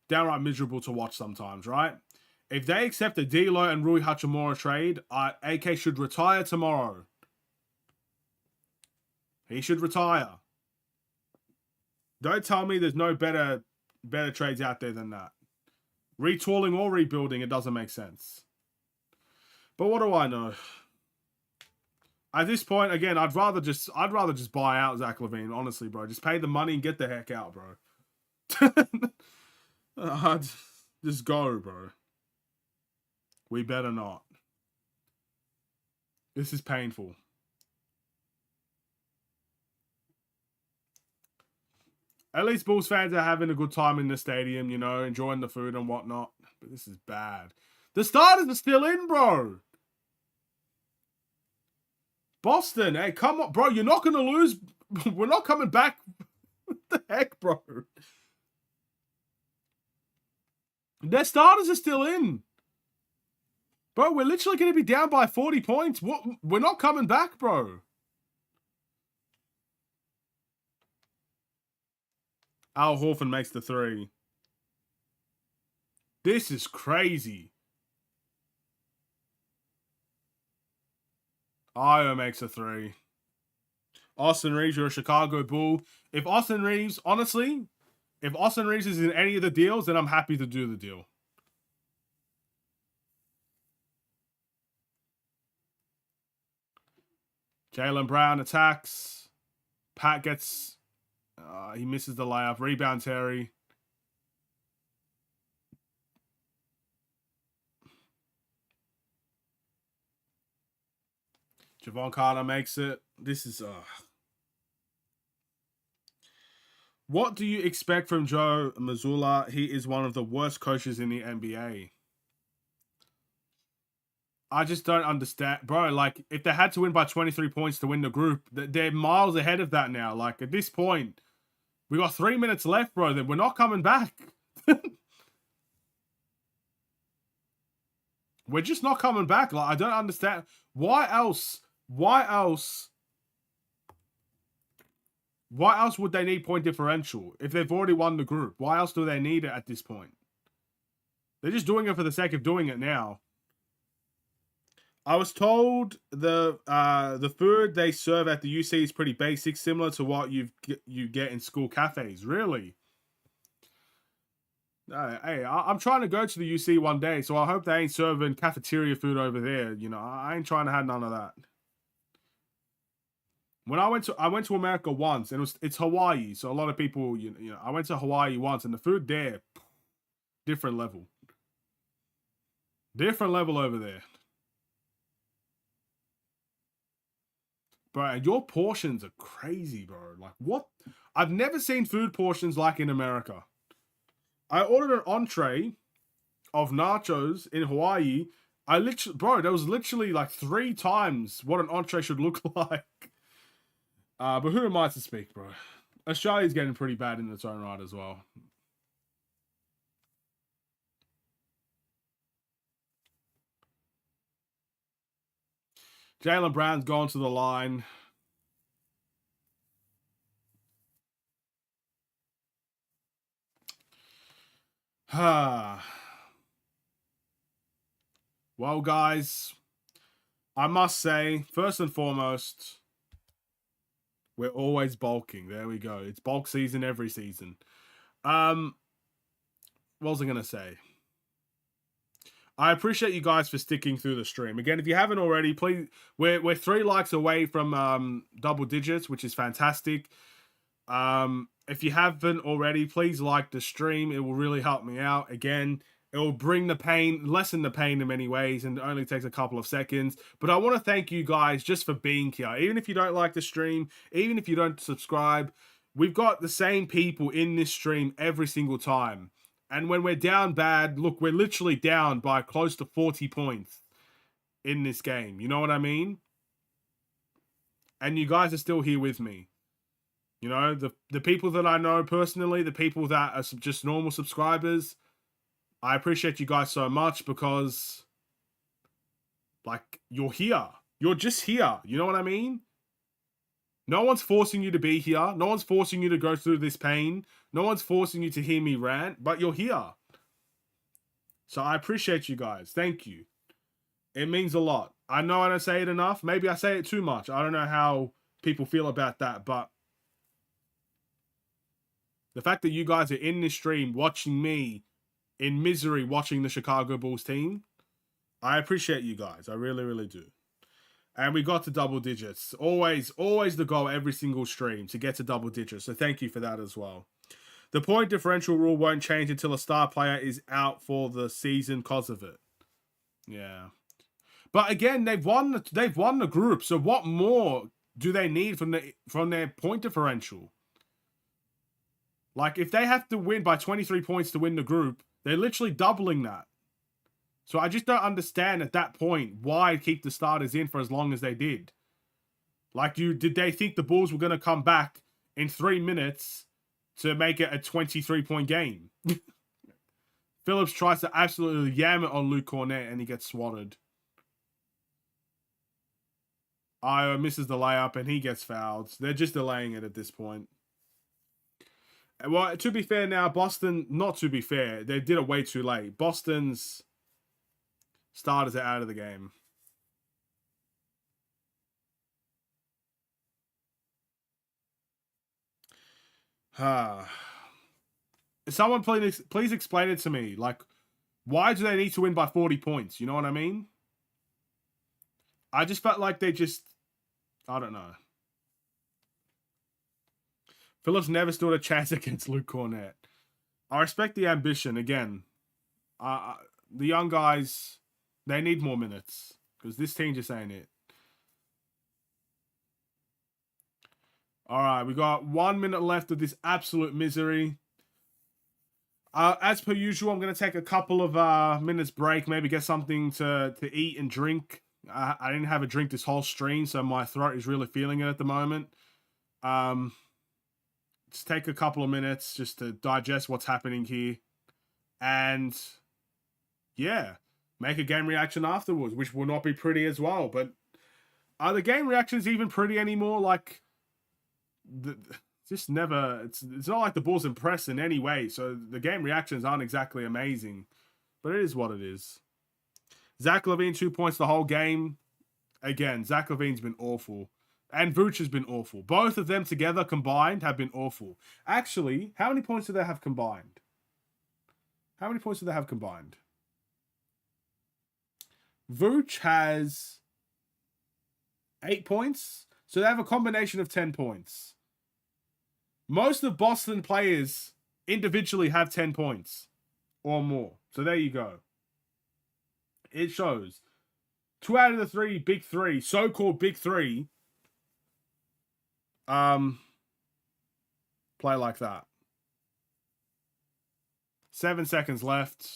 downright miserable to watch sometimes, right? If they accept a D'Lo and Rui Hachimura trade, AK should retire tomorrow. He should retire. Don't tell me there's no better trades out there than that. Retooling or rebuilding, it doesn't make sense. But what do I know? At this point, again, I'd rather just buy out Zach LaVine, honestly, bro. Just pay the money and get the heck out, bro. Just go, bro. We better not. This is painful. At least Bulls fans are having a good time in the stadium, you know, enjoying the food and whatnot. But this is bad. The starters are still in, bro. Boston, hey, come on, bro. You're not going to lose. We're not coming back. What the heck, bro? Their starters are still in. Bro, we're literally going to be down by 40 points. We're not coming back, bro. Al Horford makes the three. This is crazy. Io makes a three. Austin Reeves, you're a Chicago Bull. If Austin Reeves, honestly, if Austin Reeves is in any of the deals, then I'm happy to do the deal. Jaylen Brown attacks. Pat gets... he misses the layup. Rebound, Terry. Javon Carter makes it. This is... What do you expect from Joe Mazzulla? He is one of the worst coaches in the NBA. I just don't understand. Bro, like, if they had to win by 23 points to win the group, they're miles ahead of that now. Like, at this point, we got 3 minutes left, bro. Then we're not coming back. We're just not coming back. Like, I don't understand. Why else would they need point differential if they've already won the group? Why else do they need it at this point? They're just doing it for the sake of doing it now. I was told the food they serve at the UC is pretty basic, similar to what you get in school cafes. Really? Hey, I'm trying to go to the UC one day, so I hope they ain't serving cafeteria food over there. You know, I ain't trying to have none of that. When I went to America once, and it's Hawaii, so a lot of people, you know, I went to Hawaii once, and the food there, different level over there. Bro, your portions are crazy, bro. Like, what? I've never seen food portions like in America. I ordered an entree of nachos in Hawaii. There was literally like 3 times what an entree should look like. But who am I to speak, bro? Australia's getting pretty bad in its own right as well. Jaylen Brown's gone to the line. Well, guys, I must say, first and foremost, we're always bulking. There we go. It's bulk season every season. What was I going to say? I appreciate you guys for sticking through the stream. Again, if you haven't already, please, we're 3 likes away from double digits, which is fantastic. If you haven't already, please like the stream. It will really help me out. Again, it will bring the pain, lessen the pain in many ways, and it only takes a couple of seconds. But I want to thank you guys just for being here. Even if you don't like the stream, even if you don't subscribe, we've got the same people in this stream every single time. And when we're down bad, look, we're literally down by close to 40 points in this game. You know what I mean? And you guys are still here with me. You know, the people that I know personally, the people that are just normal subscribers, I appreciate you guys so much because, like, you're here. You're just here. You know what I mean? No one's forcing you to be here. No one's forcing you to go through this pain. No one's forcing you to hear me rant, but you're here. So I appreciate you guys. Thank you. It means a lot. I know I don't say it enough. Maybe I say it too much. I don't know how people feel about that, but the fact that you guys are in this stream watching me in misery watching the Chicago Bulls team, I appreciate you guys. I really, really do. And we got to double digits. Always the goal every single stream to get to double digits. So thank you for that as well. The point differential rule won't change until a star player is out for the season because of it. Yeah. But again, they've won the group. So what more do they need from their point differential? Like, if they have to win by 23 points to win the group, they're literally doubling that. So I just don't understand at that point why keep the starters in for as long as they did. Like, did they think the Bulls were going to come back in 3 minutes to make it a 23-point game? Phillips tries to absolutely yam it on Luke Cornett and he gets swatted. Io misses the layup and he gets fouled. They're just delaying it at this point. Well, to be fair now, Boston, not to be fair, they did it way too late. Boston's starters are out of the game. Someone please explain it to me. Like, why do they need to win by 40 points? You know what I mean? I just felt like they just, I don't know. Phillips never stood a chance against Luke Cornett. I respect the ambition. Again, the young guys, they need more minutes because this team just ain't it. All right, we got 1 minute left of this absolute misery. As per usual, I'm going to take a couple of minutes break, maybe get something to eat and drink. I didn't have a drink this whole stream, so my throat is really feeling it at the moment. Just take a couple of minutes just to digest what's happening here. And, yeah, make a game reaction afterwards, which will not be pretty as well. But are the game reactions even pretty anymore? Like, just never, it's not like the Bulls impress in any way. So the game reactions aren't exactly amazing. But it is what it is. Zach LaVine, 2 points the whole game. Again, Zach LaVine's been awful. And Vooch has been awful. Both of them together combined have been awful. Actually, how many points do they have combined? How many points do they have combined? Vooch has 8 points. So they have a combination of 10 points. Most of Boston players individually have 10 points or more. So there you go. It shows. 2 out of the 3 big three, so-called big three, play like that. 7 seconds left.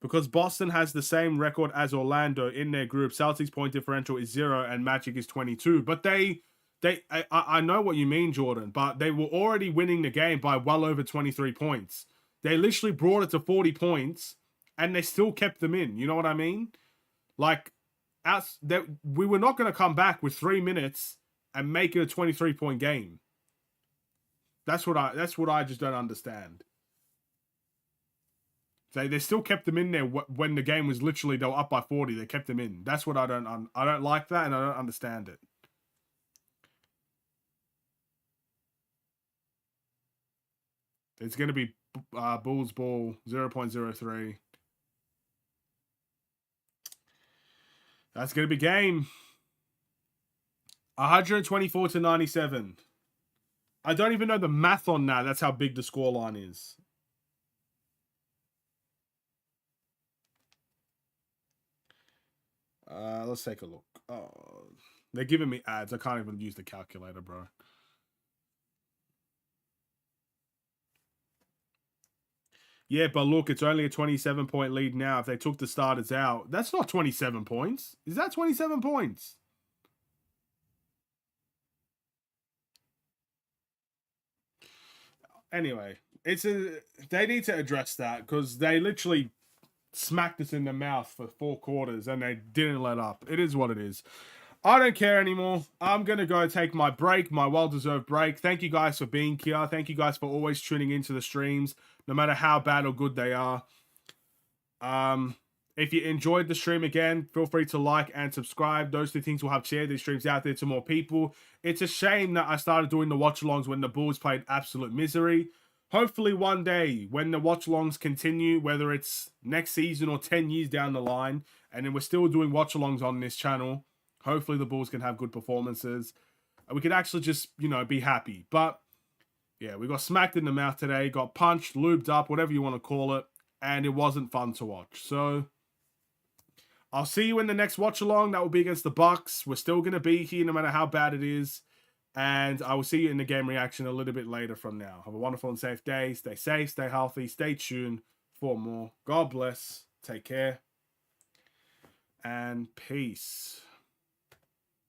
Because Boston has the same record as Orlando in their group, Celtics point differential is 0 and Magic is 22. But I know what you mean, Jordan, but they were already winning the game by well over 23 points. They literally brought it to 40 points and they still kept them in. You know what I mean? Like, we were not going to come back with 3 minutes and make it a 23-point game. That's what I just don't understand. They still kept them in there when the game was literally, they were up by 40. They kept them in. That's what I don't like that, and I don't understand it. It's going to be Bulls ball 0.03. That's going to be game. 124 to 97. I don't even know the math on that. That's how big the scoreline is. Let's take a look. Oh, they're giving me ads. I can't even use the calculator, bro. Yeah, but look, it's only a 27-point lead now. If they took the starters out, that's not 27 points. Is that 27 points? Anyway, they need to address that because they literally smacked us in the mouth for 4 quarters and they didn't let up. It is what it is. I don't care anymore. I'm going to go take my break, my well-deserved break. Thank you guys for being here. Thank you guys for always tuning into the streams, no matter how bad or good they are. If you enjoyed the stream again, feel free to like and subscribe. Those 2 things will help share these streams out there to more people. It's a shame that I started doing the watch-alongs when the Bulls played absolute misery. Hopefully one day, when the watch-alongs continue, whether it's next season or 10 years down the line, and then we're still doing watch-alongs on this channel, hopefully the Bulls can have good performances. And we can actually just, be happy. But, yeah, we got smacked in the mouth today, got punched, lubed up, whatever you want to call it, and it wasn't fun to watch. So, I'll see you in the next watch-along. That will be against the Bucks. We're still going to be here no matter how bad it is. And I will see you in the game reaction a little bit later from now. Have a wonderful and safe day. Stay safe, stay healthy, stay tuned for more. God bless. Take care. And peace.